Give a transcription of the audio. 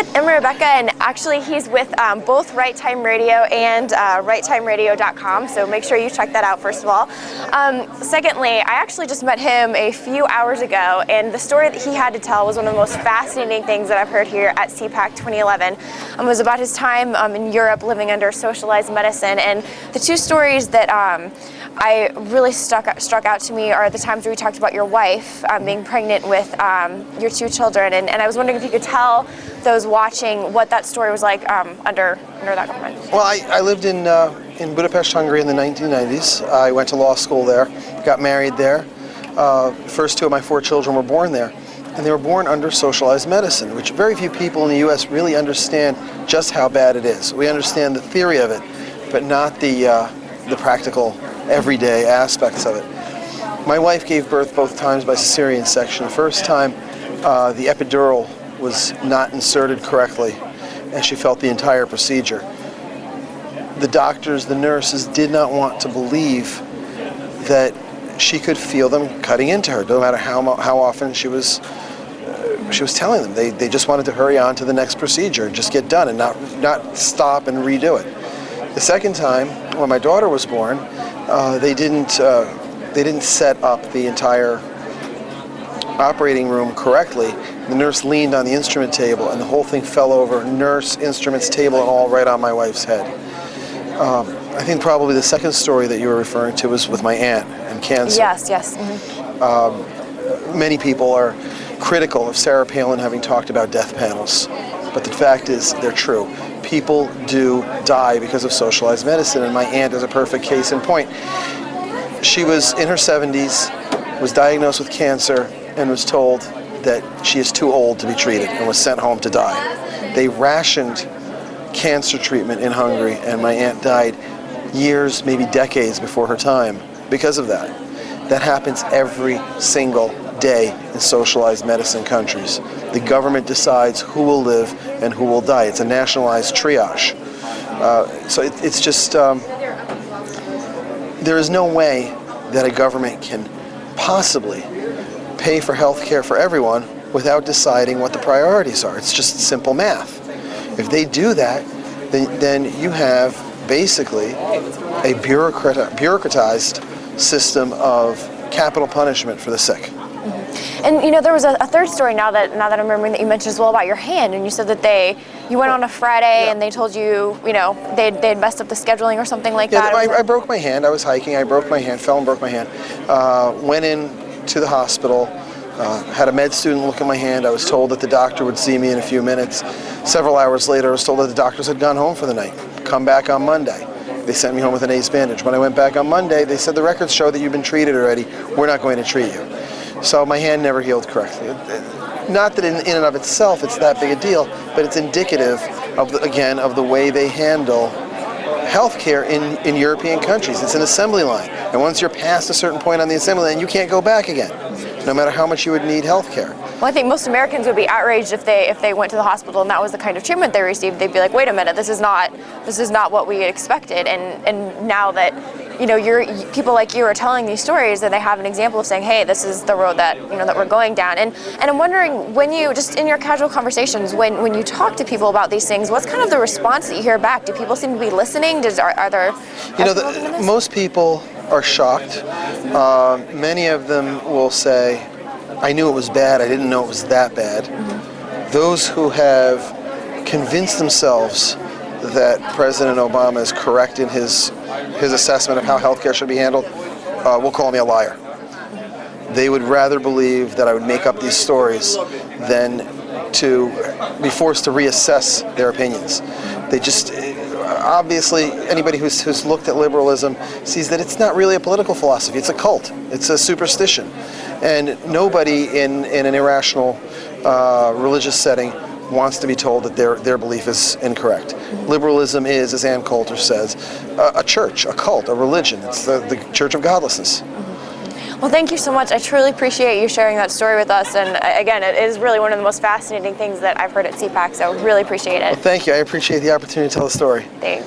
with Imre Beke, and actually he's with both Right Time Radio and righttimeradio.com, so make sure you check that out first of all. Secondly, I actually just met him a few hours ago, and the story that he had to tell was one of the most fascinating things that I've heard here at Cpac 2011. It was about his time in Europe living under socialized medicine, and the two stories that I really struck out to me are the times where we talked about your wife being pregnant with your two children, and I was wondering if you could tell those watching what that story was like under that government. Well, I lived in Budapest, Hungary in the 1990s. I went to law school there, got married there. First two of my four children were born there, and they were born under socialized medicine, which very few people in the U.S. really understand just how bad it is. We understand the theory of it, but not the practical, everyday aspects of it. My wife gave birth both times by cesarean section. The first time, the epidural was not inserted correctly, and she felt the entire procedure. The doctors, the nurses, did not want to believe that she could feel them cutting into her, no matter how often she was telling them. They just wanted to hurry on to the next procedure and just get done and not stop and redo it. The second time, when my daughter was born, they didn't set up the entire operating room correctly. The nurse leaned on the instrument table, and the whole thing fell over, nurse, instruments, table, and all right on my wife's head. I think probably the second story that you were referring to was with my aunt and cancer. Yes. Mm-hmm. Many people are critical of Sarah Palin having talked about death panels, but the fact is they're true. People do die because of socialized medicine, and my aunt is a perfect case in point. She was in her 70s, was diagnosed with cancer, and was told that she is too old to be treated and was sent home to die. They rationed cancer treatment in Hungary, and my aunt died years, maybe decades before her time because of that. That happens every single day in socialized medicine countries. The government decides who will live and who will die. It's a nationalized triage. So it's just, there is no way that a government can possibly pay for health care for everyone without deciding what the priorities are. It's just simple math. If they do that, then you have basically a bureaucratized system of capital punishment for the sick. Mm-hmm. And you know, there was a third story now that I'm remembering that you mentioned as well about your hand, and you said that you went on a Friday and they told you, they'd messed up the scheduling or something like that. I broke my hand. I was hiking. I broke my hand. Fell and broke my hand. Went in to the hospital. Had a med student look at my hand. I was told that the doctor would see me in a few minutes. Several hours later, I was told that the doctors had gone home for the night. Come back on Monday. They sent me home with an ace bandage. When I went back on Monday, they said the records show that you've been treated already. We're not going to treat you. So my hand never healed correctly. Not that in and of itself it's that big a deal, but it's indicative of the way they handle healthcare in European countries. It's an assembly line, and once you're past a certain point on the assembly line, you can't go back again, no matter how much you would need healthcare. Well, I think most Americans would be outraged if they went to the hospital and that was the kind of treatment they received. They'd be like, wait a minute, this is not what we expected. And now that people like you are telling these stories, and they have an example of saying, hey, this is the road that that we're going down. And I'm wondering, when you just in your casual conversations, when you talk to people about these things, what's kind of the response that you hear back? Do people seem to be listening? Are there most people are shocked. Many of them will say, I knew it was bad, I didn't know it was that bad. Mm-hmm. Those who have convinced themselves that President Obama is correct in his assessment of how healthcare should be handled will call me a liar. They would rather believe that I would make up these stories than to be forced to reassess their opinions. They just, obviously, anybody who's looked at liberalism sees that it's not really a political philosophy, it's a cult, it's a superstition. And nobody in an irrational religious setting wants to be told that their belief is incorrect. Liberalism is, as Ann Coulter says, a church, a cult, a religion. It's the church of godlessness. Well, thank you so much. I truly appreciate you sharing that story with us. And again, it is really one of the most fascinating things that I've heard at Cpac, so really appreciate it. Well, thank you. I appreciate the opportunity to tell the story. Thanks.